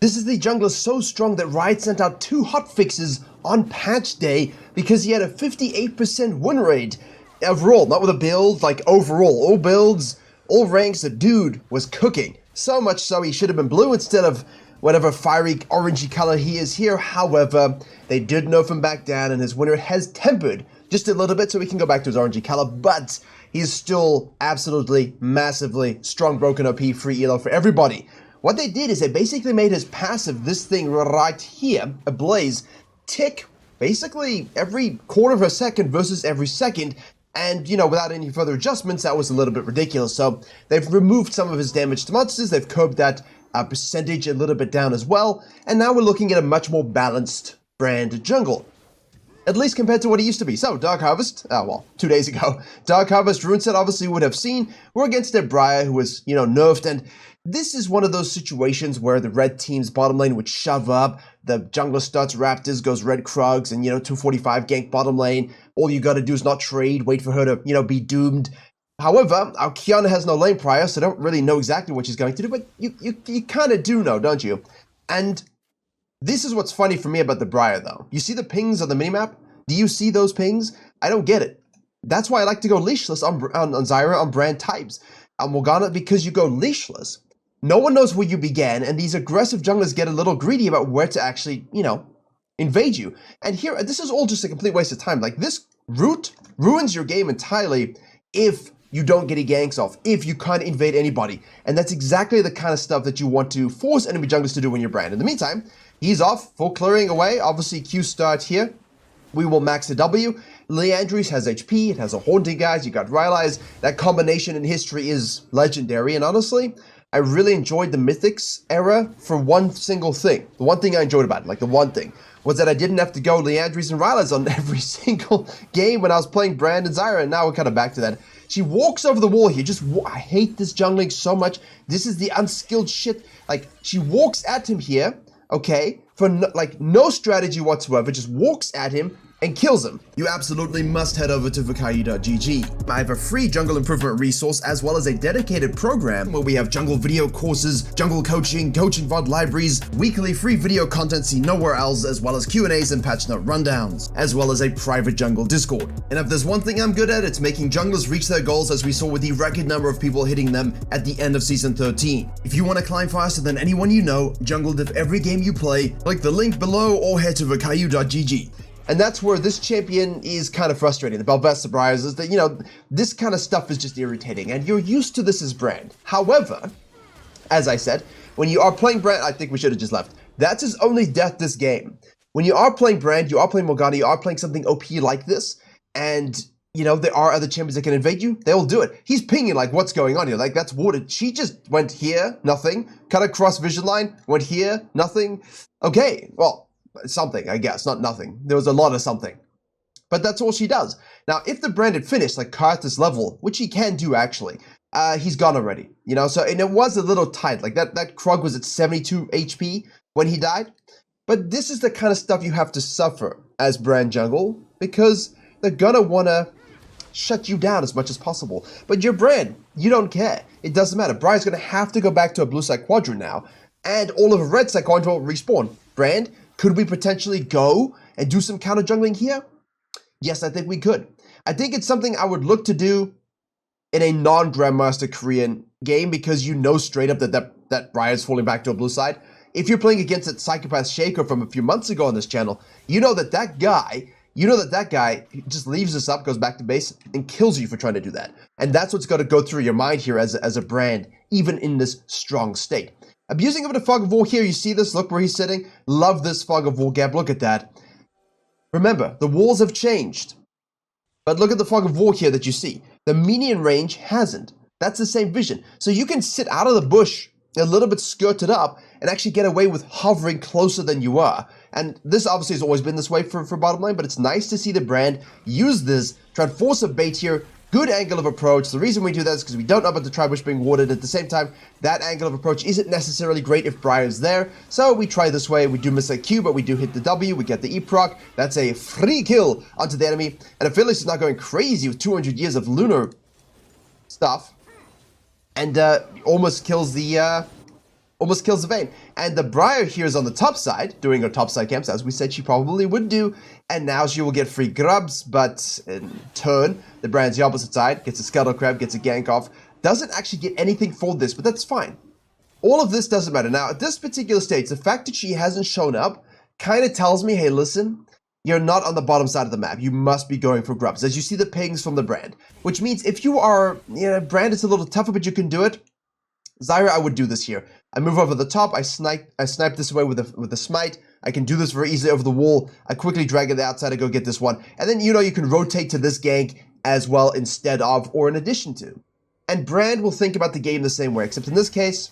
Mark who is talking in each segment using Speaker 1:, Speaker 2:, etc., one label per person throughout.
Speaker 1: This is the jungler so strong that Riot sent out 2 hotfixes on patch day because he had a 58% win rate overall, not with a build, like overall. All builds, all ranks, the dude was cooking. So much so he should have been blue instead of whatever fiery orangey color he is here. However, they did nerf him back down and his winner has tempered just a little bit so he can go back to his orangey color, but he's still absolutely massively strong broken OP free elo for everybody. What they did is they basically made his passive, this thing right here, Ablaze, tick basically every quarter of a second versus every second. And, you know, without any further adjustments, that was a little bit ridiculous. So they've removed some of his damage to monsters. They've curbed that percentage a little bit down as well. And now we're looking at a much more balanced brand jungle, at least compared to what he used to be. So, Dark Harvest, well, 2 days ago, Dark Harvest Runeset obviously would have seen, we're against their Briar who was, you know, nerfed, and this is one of those situations where the red team's bottom lane would shove up, the jungler starts Raptors, goes red Krugs, and, you know, 245 gank bottom lane. All you gotta do is not trade, wait for her to, you know, be doomed. However, our Kiana has no lane prior, so don't really know exactly what she's going to do, but you kind of do know, don't you? And this is what's funny for me about the Briar, though. You see the pings on the minimap? Do you see those pings? I don't get it. That's why I like to go leashless on Zyra on brand types. On Morgana, because you go leashless, no one knows where you began, and these aggressive junglers get a little greedy about where to actually, you know, invade you. And here, this is all just a complete waste of time. Like, this route ruins your game entirely if you don't get any ganks off, if you can't invade anybody. And that's exactly the kind of stuff that you want to force enemy junglers to do when you're brand. In the meantime, he's off, full clearing away. Obviously, Q start here. We will max the W. Leandries has HP, it has a Haunting Guys, you got Rylai's. That combination in history is legendary, and honestly, I really enjoyed the Mythics era for one single thing. The one thing I enjoyed about it, like the one thing, was that I didn't have to go Leandries and Rylai's on every single game when I was playing Brand and Zyra, and now we're kind of back to that. She walks over the wall here, I hate this jungling so much. This is the unskilled shit. Like, she walks at him here, okay, for no strategy whatsoever, just walks at him and kills him. You absolutely must head over to Virkayu.gg. I have a free jungle improvement resource as well as a dedicated program where we have jungle video courses, jungle coaching VOD libraries, weekly free video content seen nowhere else, as well as Q&As and patch note rundowns, as well as a private jungle Discord. And if there's one thing I'm good at, it's making junglers reach their goals, as we saw with the record number of people hitting them at the end of Season 13. If you want to climb faster than anyone you know, jungle diff every game you play, click the link below or head to Virkayu.gg. And that's where this champion is kind of frustrating. The Belvesta Briars is that, you know, this kind of stuff is just irritating, and you're used to this as brand. However, as I said, when you are playing brand, I think we should have just left. That's his only death this game. When you are playing brand, you are playing Morgana, you are playing something OP like this, and, you know, there are other champions that can invade you, they'll do it. He's pinging like, what's going on here? Like, that's watered. She just went here, nothing. Cut across vision line, went here, nothing. Okay, well, something, I guess, not nothing. There was a lot of something. But that's all she does. Now, if the brand had finished, like Karthus level, which he can do actually, he's gone already. You know, so, and it was a little tight. Like that Krug was at 72 HP when he died. But this is the kind of stuff you have to suffer as brand jungle, because they're gonna wanna shut you down as much as possible. But your brand, you don't care. It doesn't matter. Brian's gonna have to go back to a blue side quadrant now, and all of a red side quadrant will respawn. Brand, could we potentially go and do some counter jungling here? Yes, I think we could. I think it's something I would look to do in a non-Grandmaster Korean game, because you know straight up that Briar's falling back to a blue side. If you're playing against that Psychopath Shaker from a few months ago on this channel, you know that guy just leaves us up, goes back to base, and kills you for trying to do that. And that's what's got to go through your mind here as a brand, even in this strong state. Abusing of the Fog of War here, you see this, look where he's sitting. Love this Fog of War gap, look at that. Remember, the walls have changed. But look at the Fog of War here that you see. The minion range hasn't. That's the same vision. So you can sit out of the bush, a little bit skirted up, and actually get away with hovering closer than you are. And this obviously has always been this way for bottom lane, but it's nice to see the brand use this, try and force a bait here. Good angle of approach. The reason we do that is because we don't know about the Tribush being warded. At the same time, that angle of approach isn't necessarily great if Briar's there. So we try this way. We do miss a Q, but we do hit the W. We get the E proc. That's a free kill onto the enemy. And Aphelios is not going crazy with 200 years of lunar stuff. And almost kills the almost kills the Vayne. And the Briar here is on the top side, doing her top side camps, as we said she probably would do. And now she will get free grubs, but in turn, the Brand's the opposite side, gets a Scuttle Crab, gets a gank off. Doesn't actually get anything for this, but that's fine. All of this doesn't matter. Now, at this particular stage, the fact that she hasn't shown up kind of tells me, hey, listen, you're not on the bottom side of the map. You must be going for grubs, as you see the pings from the Brand. Which means if you are, Brand is a little tougher, but you can do it. Zyra, I would do this here. I move over the top, I snipe this away with the smite. I can do this very easily over the wall. I quickly drag it outside and go get this one. And then, you can rotate to this gank as well instead of, or in addition to. And Brand will think about the game the same way, except in this case,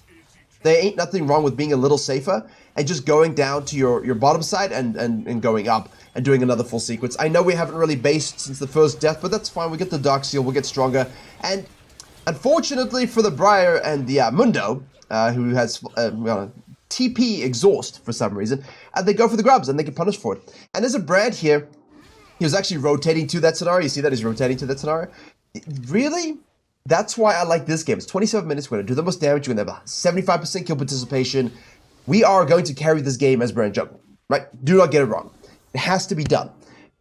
Speaker 1: there ain't nothing wrong with being a little safer and just going down to your bottom side and going up and doing another full sequence. I know we haven't really based since the first death, but that's fine. We get the Dark Seal, we'll get stronger. And unfortunately for the Briar and the Mundo, who has TP exhaust for some reason, they go for the grubs and they get punished for it. And there's a Brand here. He was actually rotating to that scenario. You see that? He's rotating to that scenario. Really? That's why I like this game. It's 27 minutes. We're going to do the most damage. We're going to have 75% kill participation. We are going to carry this game as Brand jungle. Right? Do not get it wrong. It has to be done.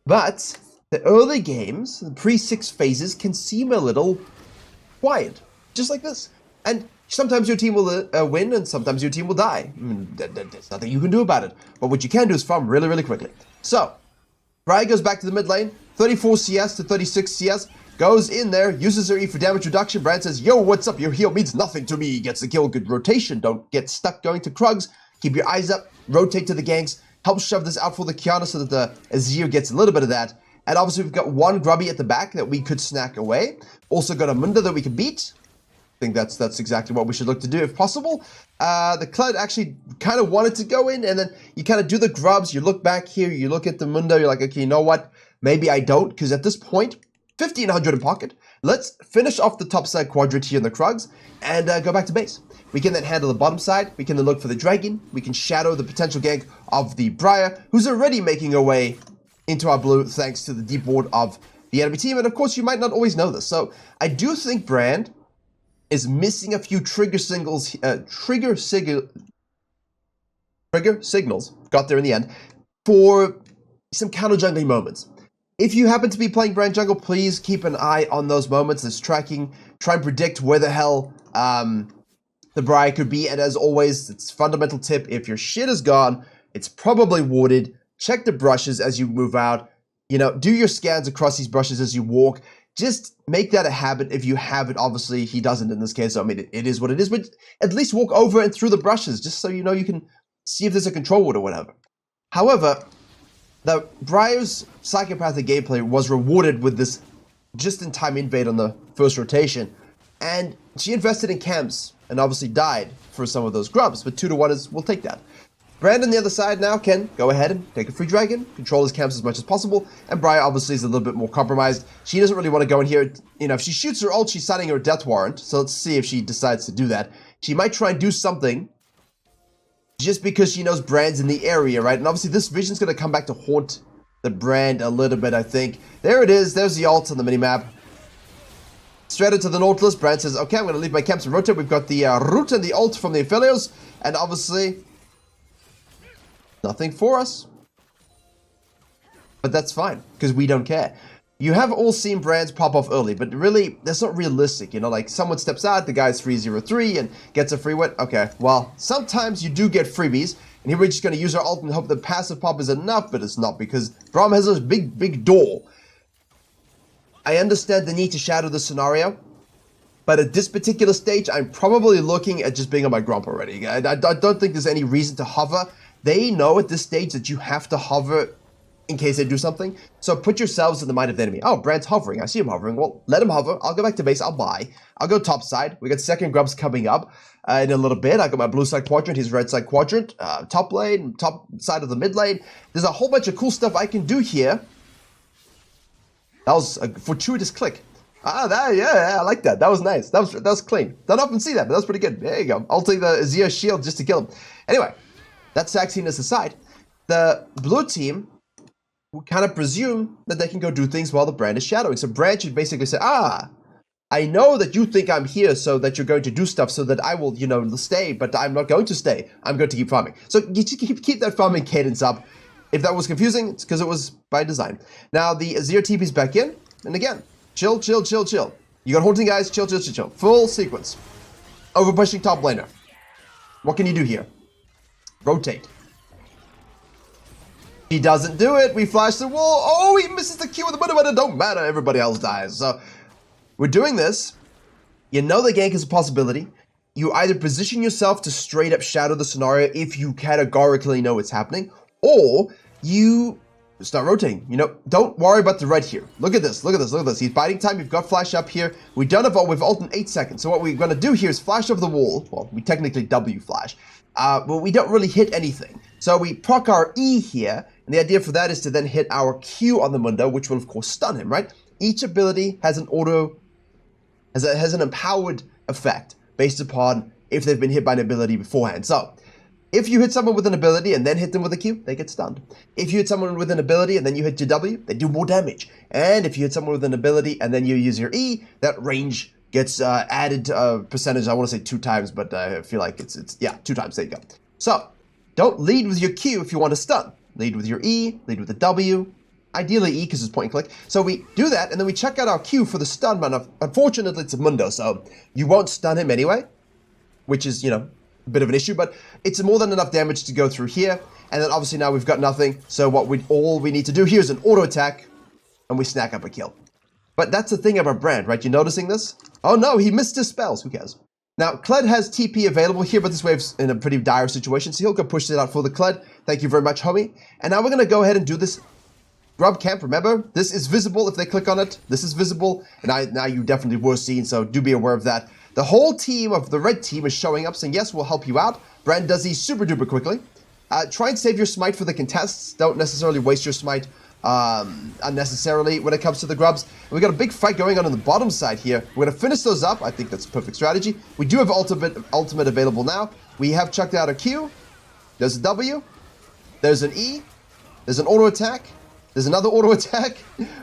Speaker 1: But the early games, the pre-6 phases, can seem a little quiet. Just like this. And sometimes your team will win and sometimes your team will die. There's nothing you can do about it. But what you can do is farm really, really quickly. So, Briar goes back to the mid lane. 34 CS to 36 CS. Goes in there, uses her E for damage reduction. Brand says, yo, what's up? Your heal means nothing to me. Gets the kill, good rotation. Don't get stuck going to Krugs. Keep your eyes up, rotate to the ganks. Help shove this out for the Kiana so that the Azir gets a little bit of that. And obviously we've got one Grubby at the back that we could snack away. Also got a Mundo that we can beat. I think that's exactly what we should look to do if possible. The Kled actually kind of wanted to go in, and then you kind of do the grubs. You look back here, you look at the Mundo, you're like, okay, you know what? Maybe I don't, because at this point, 1,500 in pocket. Let's finish off the top side quadrant here in the Krugs and go back to base. We can then handle the bottom side. We can then look for the Dragon. We can shadow the potential gank of the Briar, who's already making her way into our blue thanks to the deep ward of the enemy team. And of course, you might not always know this. So I do think Brand is missing a few trigger signals, trigger signals, got there in the end, for some counter jungling moments. If you happen to be playing Brand Jungle, please keep an eye on those moments. There's tracking. Try and predict where the hell the Briar could be. And as always, it's a fundamental tip. If your shit is gone, it's probably warded. Check the brushes as you move out. Do your scans across these brushes as you walk. Just make that a habit if you have it. Obviously, he doesn't in this case. So, I mean, it is what it is. But at least walk over and through the brushes just so you can see if there's a control ward or whatever. However, the Briar's psychopathic gameplay was rewarded with this just-in-time invade on the first rotation, and she invested in camps and obviously died for some of those grubs, but 2-1 we'll take that. Brand on the other side now can go ahead and take a free dragon, control his camps as much as possible, and Briar obviously is a little bit more compromised. She doesn't really want to go in here. If she shoots her ult, she's signing her death warrant, so let's see if she decides to do that. She might try and do something just because she knows Brand's in the area, right? And obviously this vision's going to come back to haunt the Brand a little bit, I think. There it is. There's the ult on the minimap. Straight into the Nautilus. Brand says, okay, I'm going to leave my camps and rotate. We've got the root and the ult from the Aphelios. And obviously, nothing for us. But that's fine, because we don't care. You have all seen Brands pop off early, but really, that's not realistic. Like someone steps out, the guy's 3-0-3 and gets a free win. Okay, well, sometimes you do get freebies, and here we're just going to use our ult and hope the passive pop is enough, but it's not, because Braum has this big door. I understand the need to shadow the scenario, but at this particular stage, I'm probably looking at just being on my grump already. I don't think there's any reason to hover. They know at this stage that you have to hover in case they do something. So put yourselves in the mind of the enemy. Oh, Brand's hovering. I see him hovering. Well, let him hover. I'll go back to base. I'll buy. I'll go top side. We got second grubs coming up in a little bit. I got my blue side quadrant. His red side quadrant. Top lane. Top side of the mid lane. There's a whole bunch of cool stuff I can do here. That was a fortuitous click. Yeah, I like that. That was nice. That was clean. Don't often see that, but that's pretty good. There you go. I'll take the Azir shield just to kill him. Anyway, that's sexiness aside. The blue team will kind of presume that they can go do things while the Brand is shadowing. So Brand should basically say, I know that you think I'm here so that you're going to do stuff so that I will, you know, stay, but I'm not going to stay. I'm going to keep farming. So you keep that farming cadence up. If that was confusing, it's because it was by design. Now the Azir TP's back in, and again, chill, chill, chill, chill. You got Haunting guys, chill, chill, chill, chill. Full sequence. Over pushing top laner. What can you do here? Rotate. He doesn't do it. We flash the wall. Oh, he misses the Q with the button, but it don't matter. Everybody else dies. So we're doing this. You know the gank is a possibility. You either position yourself to straight up shadow the scenario if you categorically know it's happening, or you start rotating. You know, don't worry about the red here. Look at this. Look at this. Look at this. He's biding time. We've got flash up here. We've done it. We've ult in 8 seconds. So what we're going to do here is flash over the wall. Well, we technically W flash. But we don't really hit anything. So we proc our E here. And the idea for that is to then hit our Q on the Mundo, which will of course stun him, right? Each ability has an has an empowered effect based upon if they've been hit by an ability beforehand. So if you hit someone with an ability and then hit them with a Q, they get stunned. If you hit someone with an ability and then you hit your W, they do more damage. And if you hit someone with an ability and then you use your E, that range gets added percentage. I want to say 2 times, but I feel like it's yeah, 2 times. There you go. So don't lead with your Q if you want to stun. Lead with your E, lead with the W, ideally E because it's point and click. So we do that, and then we check out our Q for the stun, but unfortunately it's a Mundo, so you won't stun him anyway, which is, you know, a bit of an issue, but it's more than enough damage to go through here, and then obviously now we've got nothing, so all we need to do here is an auto attack, and we snack up a kill. But that's the thing of our brand, right? You noticing this? Oh no, he missed his spells, who cares? Now, Kled has TP available here, but this wave's in a pretty dire situation, so he'll go push it out for the Kled. Thank you very much, homie. And now we're going to go ahead and do this grub camp. Remember, this is visible if they click on it. This is visible, and now you definitely were seen, so do be aware of that. The whole team of the red team is showing up, saying, yes, we'll help you out. Brand does these super duper quickly. Try and save your smite for the contests. Don't necessarily waste your smite unnecessarily when it comes to the grubs. We got a big fight going on the bottom side here. We're going to finish those up. I think that's a perfect strategy. We do have ultimate available now. We have chucked out a Q. There's a W. There's an E. There's an auto attack. There's another auto attack.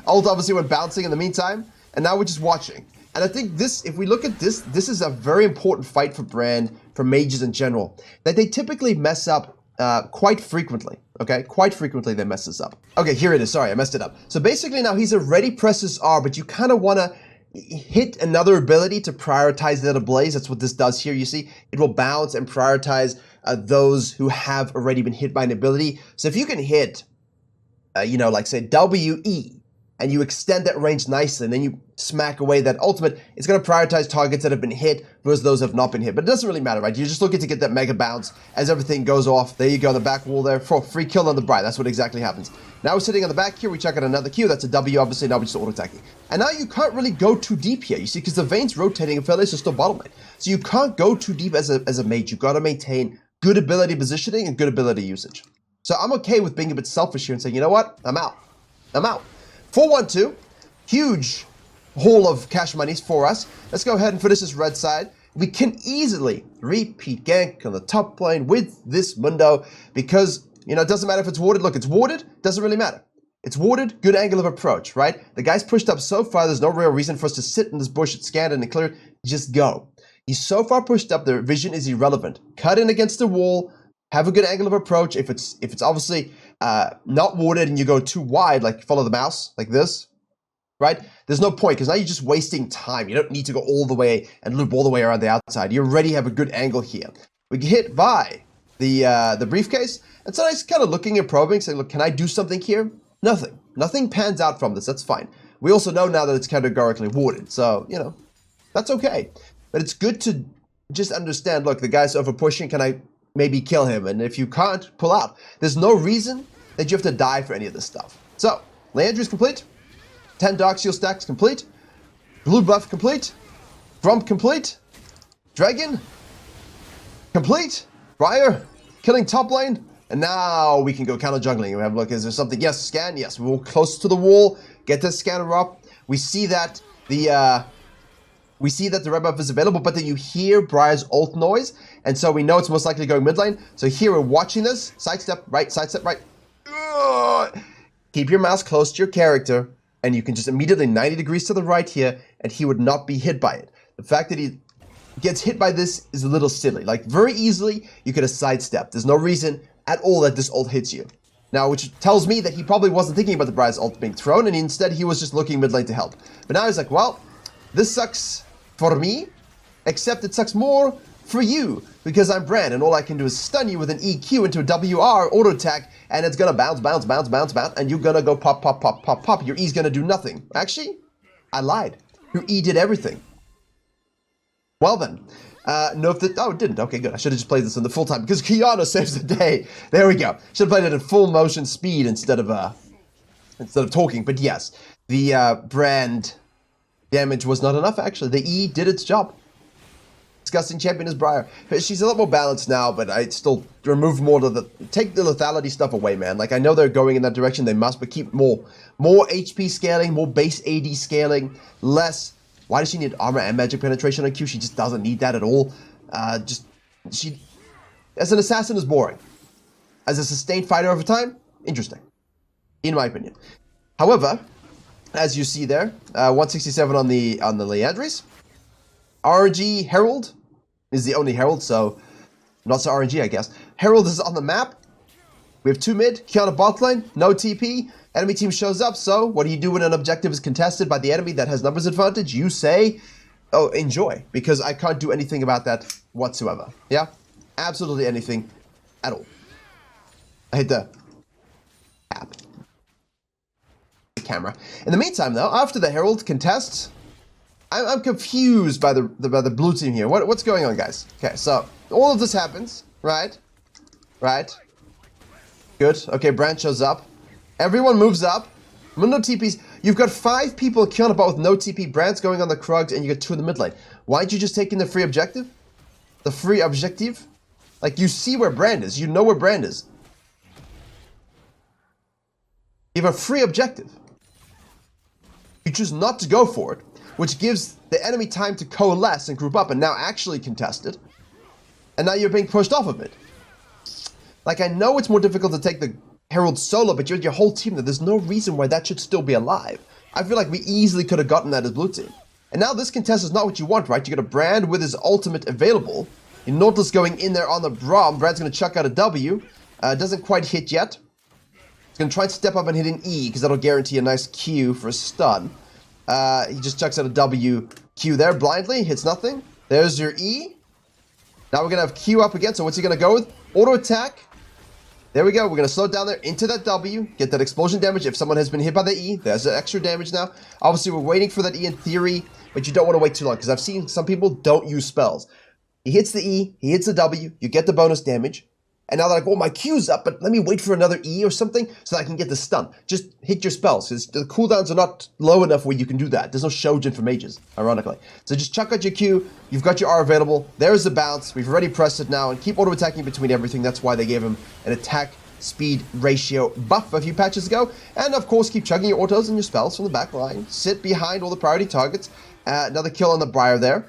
Speaker 1: Ult obviously went bouncing in the meantime. And now we're just watching. And I think this, if we look at this, this is a very important fight for Brand, for mages in general, that they typically mess up quite frequently. Okay, quite frequently they mess this up. Okay, here it is. Sorry, I messed it up. So basically now he's already presses R, but you kind of want to hit another ability to prioritize that ablaze. That's what this does here. You see, it will bounce and prioritize those who have already been hit by an ability. So if you can hit, you know, like say WE, and you extend that range nicely, and then you smack away that ultimate, it's going to prioritize targets that have been hit versus those that have not been hit. But it doesn't really matter, right? You're just looking to get that mega bounce as everything goes off. There you go, the back wall there for free kill on the Bright. That's what exactly happens. Now we're sitting on the back here. We check out another Q. That's a W, obviously. Now we're just auto-attacking. And now you can't really go too deep here, you see, because the Vayne's rotating and Felix is still bottom lane. So you can't go too deep as a mage. You've got to maintain good ability positioning and good ability usage. So I'm okay with being a bit selfish here and saying, you know what? I'm out. I'm out. 4-1-2, huge haul of cash monies for us. Let's go ahead and finish this red side. We can easily repeat gank on the top lane with this Mundo because, you know, it doesn't matter if it's warded. Look, it's warded, doesn't really matter. It's warded, good angle of approach, right? The guy's pushed up so far, there's no real reason for us to sit in this bush, scan it and clear it. Just go. He's so far pushed up, the vision is irrelevant. Cut in against the wall, have a good angle of approach. If it's obviously not warded and you go too wide, like follow the mouse, like this, right? There's no point, because now you're just wasting time. You don't need to go all the way and loop all the way around the outside. You already have a good angle here. We get hit by the briefcase, and so I was kind of looking and probing, saying, look, can I do something here? Nothing. Nothing pans out from this. That's fine. We also know now that it's categorically warded, so, you know, that's okay. But it's good to just understand, look, the guy's over pushing, can I maybe kill him? And if you can't, pull out. There's no reason that you have to die for any of this stuff. So, Landry's complete. 10 Dark Seal stacks complete. Blue buff complete. Grump complete. Dragon complete. Briar killing top lane. And now we can go counter jungling. We have a look, is there something? Yes, scan. Yes, we will close to the wall. Get the scanner up. We see that the red buff is available, but then you hear Briar's ult noise, and so we know it's most likely going mid lane. So here we're watching this. Sidestep right, sidestep right. Ugh. Keep your mouse close to your character. and you can just immediately 90 degrees to the right here, and he would not be hit by it. The fact that he gets hit by this is a little silly. Like, very easily, you could have sidestepped. There's no reason at all that this ult hits you. Now, which tells me that he probably wasn't thinking about the Briar's ult being thrown, and instead he was just looking mid lane to help. But now he's like, well, this sucks for me, except it sucks more for you, because I'm Brand, and all I can do is stun you with an EQ into a WR auto attack, and it's gonna bounce, bounce, bounce, bounce, bounce, and you're gonna go pop, pop, pop, pop, pop. Your E's gonna do nothing. Actually, I lied. Your E did everything. Well then, no, it didn't. Okay, good. I should have just played this in the full time because Kiana saves the day. There we go. Should have played it in full motion speed instead of talking. But yes, the Brand damage was not enough. Actually, the E did its job. Disgusting champion is Briar. She's a lot more balanced now, but I still remove more of the take the lethality stuff away, man. Like I know they're going in that direction, they must, but keep more HP scaling, more base AD scaling, less. Why does she need armor and magic penetration on Q? She just doesn't need that at all. She, as an assassin, is boring. As a sustained fighter over time, interesting, in my opinion. However, as you see there, 167 on the Leandris. RNG Herald is the only Herald, so not so RNG, I guess. Herald is on the map. We have 2 mid, Kiana bot lane, no TP. Enemy team shows up, so what do you do when an objective is contested by the enemy that has numbers advantage? You say, oh, enjoy, because I can't do anything about that whatsoever. Yeah? Absolutely anything at all. I hit the app. The camera. In the meantime, though, after the Herald contests, I'm confused by the blue team here. What's going on, guys? Okay, so all of this happens, right? Right. Good. Okay, Brand shows up. Everyone moves up. No TPs. You've got 5 people in Kiana bot with no TP. Brand's going on the Krugs, and you got 2 in the mid lane. Why'd you just take in the free objective? The free objective? Like, you see where Brand is. You know where Brand is. You have a free objective. You choose not to go for it, which gives the enemy time to coalesce and group up and now actually contest it. And now you're being pushed off of it. Like, I know it's more difficult to take the Herald solo, but you're your whole team there. There's no reason why that should still be alive. I feel like we easily could have gotten that as blue team. And now this contest is not what you want, right? You got a Brand with his ultimate available. Your Nautilus going in there on the Braum. Brand's going to chuck out a W. Doesn't quite hit yet. He's going to try and step up and hit an E, because that'll guarantee a nice Q for a stun. He just chucks out a W. Q there blindly. Hits nothing. There's your E. Now we're going to have Q up again. So what's he going to go with? Auto attack. There we go. We're going to slow down there into that W. Get that explosion damage. If someone has been hit by the E, there's the extra damage now. Obviously, we're waiting for that E in theory, but you don't want to wait too long, because I've seen some people don't use spells. He hits the E. He hits the W. You get the bonus damage. And now they're like, oh, my Q's up, but let me wait for another E or something so that I can get the stun. Just hit your spells, because the cooldowns are not low enough where you can do that. There's no Shojin for mages, ironically. So just chuck out your Q. You've got your R available. There's the bounce. We've already pressed it now. And keep auto-attacking between everything. That's why they gave him an attack speed ratio buff a few patches ago. And, of course, keep chugging your autos and your spells from the back line. Sit behind all the priority targets. Another kill on the Briar there.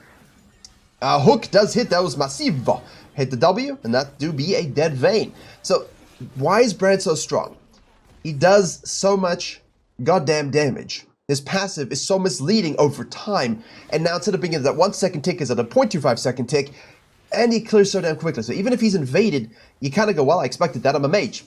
Speaker 1: Hook does hit. That was massive. Hit the W, and that do be a dead vein. So, why is Brand so strong? He does so much goddamn damage. His passive is so misleading over time, and now instead of being at that 1 second tick, is at a 0.25 second tick, and he clears so damn quickly. So even if he's invaded, you kind of go, well, I expected that. I'm a mage.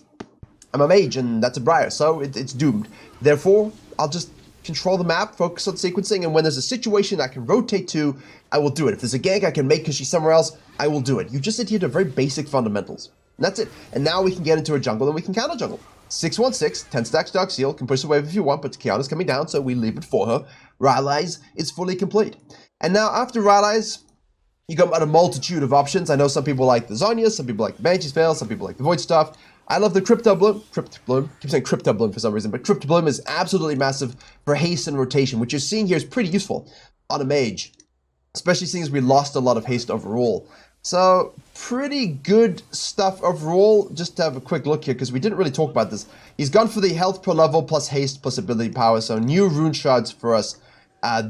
Speaker 1: I'm a mage, and that's a Briar, so it's doomed. Therefore, I'll just control the map, focus on sequencing, and when there's a situation I can rotate to, I will do it. If there's a gank I can make because she's somewhere else, I will do it. You just adhere to very basic fundamentals. And that's it. And now we can get into a jungle and we can counter jungle. 616, 10 stacks Dark Seal, can push the wave if you want, but Kiana's coming down, so we leave it for her. Rylai's is fully complete. And now after Rylai's, you got a multitude of options. I know some people like the Zonyas, some people like the Banshee's Veil, some people like the Void Stuff. I love the Crypto Bloom. Keep saying Crypto Bloom for some reason, but Crypto Bloom is absolutely massive for haste and rotation, which you're seeing here is pretty useful on a mage, especially seeing as we lost a lot of haste overall. So pretty good stuff overall. Just to have a quick look here, because we didn't really talk about this. He's gone for the health per level plus haste plus ability power. So new rune shards for us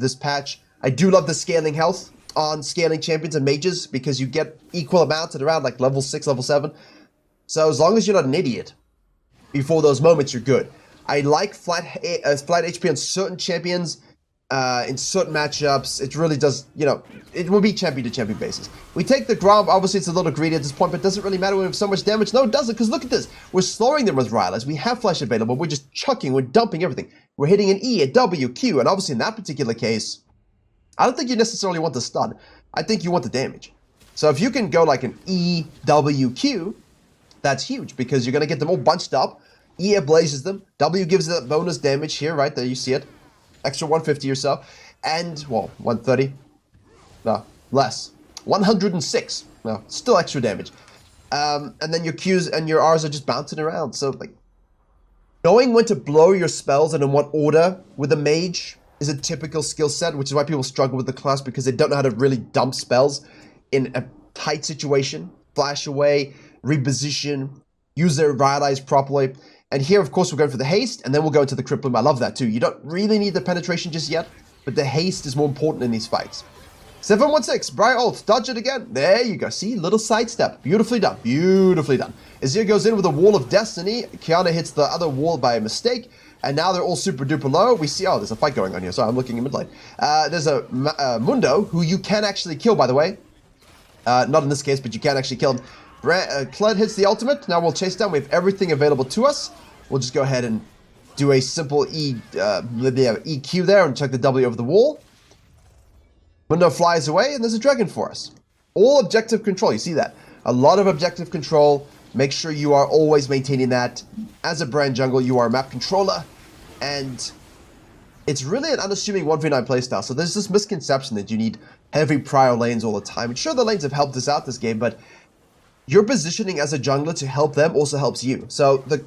Speaker 1: this patch. I do love the scaling health on scaling champions and mages, because you get equal amounts at around like level 6, level 7. So as long as you're not an idiot before those moments, you're good. I like flat HP on certain champions, in certain matchups. It really does, you know, it will be champion to champion basis. We take the Grom, obviously it's a little greedy at this point, but it doesn't really matter when we have so much damage. No, it doesn't, because look at this. We're slowing them with Rylai's. We have flash available. We're just chucking, we're dumping everything. We're hitting an E, a W, Q, and obviously in that particular case, I don't think you necessarily want the stun. I think you want the damage. So if you can go like an E, W, Q, that's huge, because you're going to get them all bunched up. E ablazes them. W gives that bonus damage here, right there, you see it. Extra 150 or so. And, well, 130. No, less. 106. No, still extra damage. And then your Qs and your Rs are just bouncing around. So, like, knowing when to blow your spells and in what order with a mage is a typical skill set, which is why people struggle with the class, because they don't know how to really dump spells in a tight situation. Flash away, reposition, use their Rylai's properly. And here, of course, we're going for the haste, and then we'll go into the crippling. I love that too. You don't really need the penetration just yet, but the haste is more important in these fights. 716, Briar ult, dodge it again. There you go. See, little sidestep. Beautifully done. Beautifully done. Azir goes in with a wall of destiny. Kiana hits the other wall by mistake, and now they're all super duper low. We see, oh, there's a fight going on here. Sorry, I'm looking in mid lane. There's a Mundo, who you can actually kill, by the way. Not in this case, but you can actually kill him. Kled hits the ultimate. Now we'll chase down. We have everything available to us. We'll just go ahead and do a simple EQ there and check the W over the wall. Mundo flies away, and there's a dragon for us. All objective control, you see that. A lot of objective control. Make sure you are always maintaining that. As a brand jungle, you are a map controller, and it's really an unassuming 1v9 playstyle. So there's this misconception that you need heavy prior lanes all the time. And sure, the lanes have helped us out this game, but your positioning as a jungler to help them also helps you. So the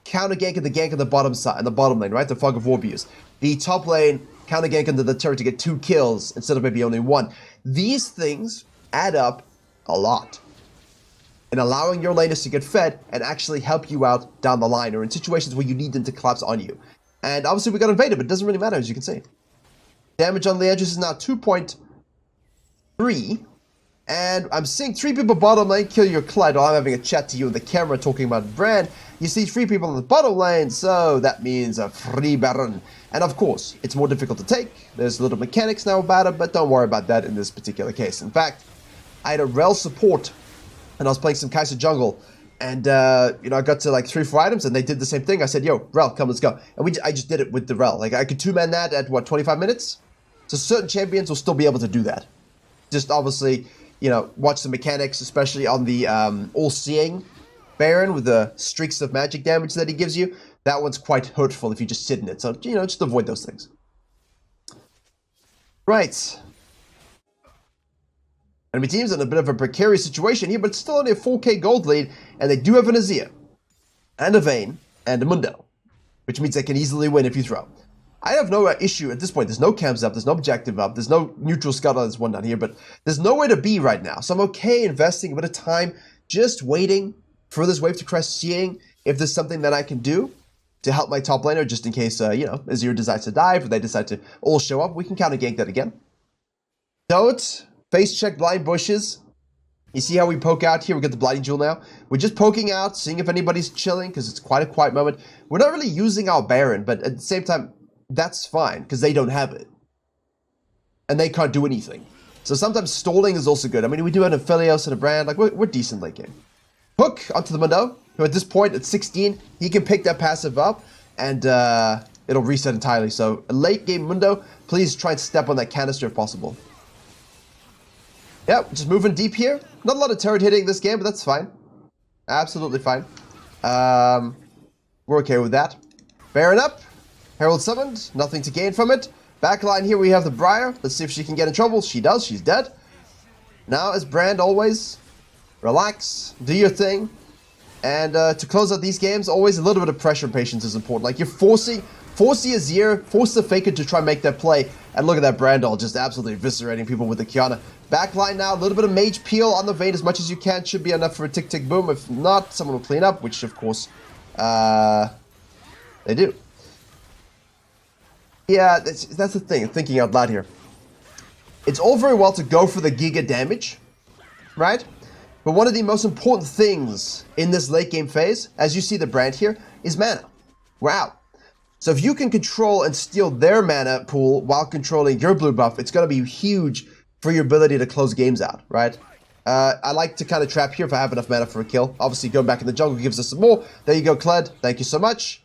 Speaker 1: counter gank and the gank on the bottom side, and the bottom lane, right? The Fog of War views. The top lane counter gank into the turret to get 2 kills instead of maybe only 1. These things add up a lot in allowing your laners to get fed and actually help you out down the line, or in situations where you need them to collapse on you. And obviously we got invaded, but it doesn't really matter, as you can see. Damage on the edges is now 2.3. And I'm seeing 3 people bottom lane kill your Kled while I'm having a chat to you in the camera talking about Brand. You see 3 people in the bottom lane, so that means a free Baron. And of course, it's more difficult to take. There's little mechanics now about it, but don't worry about that in this particular case. In fact, I had a Rel support, and I was playing some Kai'Sa jungle, and you know, I got to like 3-4 items, and they did the same thing. I said, yo, Rel, come, let's go. And I just did it with the Rel. Like, I could 2-man that at, what, 25 minutes? So certain champions will still be able to do that. Just obviously, you know, watch the mechanics, especially on the all-seeing Baron with the streaks of magic damage that he gives you. That one's quite hurtful if you just sit in it. So, you know, just avoid those things. Right. Enemy team's in a bit of a precarious situation here, but still only a 4k gold lead, and they do have an Azir, and a Vayne, and a Mundo, which means they can easily win if you throw. I have no issue at this point. There's no camps up, there's no objective up, there's no neutral scuttle, there's one down here, but there's nowhere to be right now. So I'm okay investing a bit of time just waiting for this wave to crest, seeing if there's something that I can do to help my top laner, just in case, you know, Azir decides to dive, or they decide to all show up. We can counter gank that again. Don't face check blind bushes. You see how we poke out here? We get the blinding jewel now. We're just poking out, seeing if anybody's chilling, because it's quite a quiet moment. We're not really using our Baron, but at the same time, that's fine, because they don't have it. And they can't do anything. So sometimes stalling is also good. I mean, we do an Aphelios and a Brand. Like, we're decent late game. Hook onto the Mundo, who at this point, at 16, he can pick that passive up, and it'll reset entirely. So, a late game Mundo, please try and step on that canister if possible. Yep, just moving deep here. Not a lot of turret hitting this game, but that's fine. Absolutely fine. We're okay with that. Baron up. Herald summoned. Nothing to gain from it. Backline here we have the Briar. Let's see if she can get in trouble. She does. She's dead. Now, as Brand always, relax. Do your thing. And to close out these games, always a little bit of pressure and patience is important. Like, you're forcing Azir, force the Faker to try and make that play. And look at that Brandol just absolutely eviscerating people with the Kiana. Backline now, a little bit of Mage Peel on the Vayne as much as you can. Should be enough for a tick-tick-boom. If not, someone will clean up, which, of course, they do. Yeah, that's the thing, thinking out loud here. It's all very well to go for the Giga damage, right? But one of the most important things in this late game phase, as you see the Brand here, is mana. We're out. So if you can control and steal their mana pool while controlling your blue buff, it's going to be huge for your ability to close games out, right? I like to kind of trap here if I have enough mana for a kill. Obviously, going back in the jungle gives us some more. There you go, Kled. Thank you so much.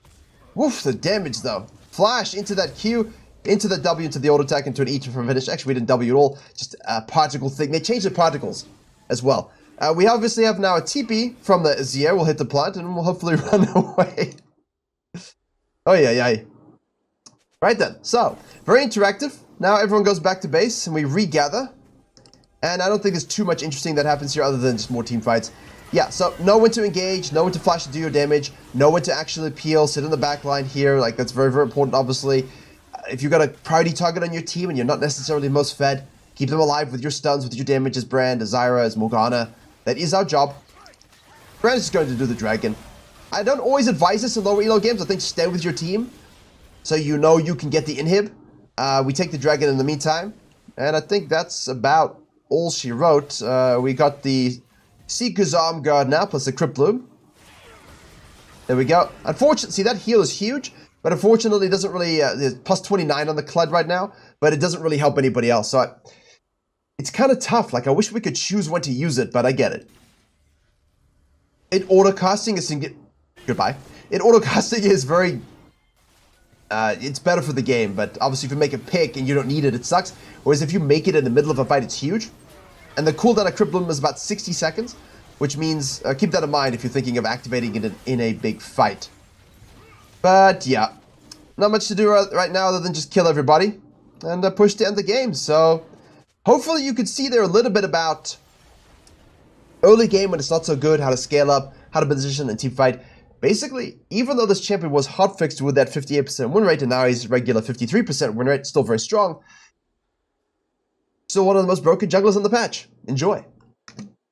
Speaker 1: Woof, the damage, though. Flash into that Q, into the W, into the auto attack, into an E for finish. Actually, we didn't W at all. Just a particle thing. They changed the particles as well. We obviously have now a TP from the Azir. We'll hit the plant, and we'll hopefully run away. Oh, yeah. Right then. So, very interactive. Now everyone goes back to base, and we regather. And I don't think there's too much interesting that happens here other than just more team fights. Yeah, so know when to engage, know when to flash to do your damage, know when to actually peel, sit in the back line here. Like, that's very, very important, obviously. If you've got a priority target on your team and you're not necessarily most fed, keep them alive with your stuns, with your damage as Brand, as Zyra, as Morgana. That is our job. Brand is going to do the dragon. I don't always advise this in lower elo games. I think stay with your team so you know you can get the inhib. We take the dragon in the meantime. And I think that's about all she wrote. We got the Seeker's Arm Guard now, plus the Crypt Bloom. There we go. Unfortunately, see, that heal is huge, but unfortunately it doesn't really, there's plus 29 on the Kled right now, but it doesn't really help anybody else. So it's kind of tough. Like, I wish we could choose when to use it, but I get it. Auto-casting is... Goodbye. Auto-casting is very... it's better for the game, but obviously if you make a pick and you don't need it, it sucks. Whereas if you make it in the middle of a fight, it's huge. And the cooldown of Crypt Bloom is about 60 seconds, which means keep that in mind if you're thinking of activating it in a big fight. But yeah, not much to do right now other than just kill everybody and push to end the game. So hopefully you could see there a little bit about early game when it's not so good, how to scale up, how to position and team fight. Basically, even though this champion was hotfixed with that 58% win rate, and now he's regular 53% win rate, still very strong, still one of the most broken junglers on the patch. Enjoy.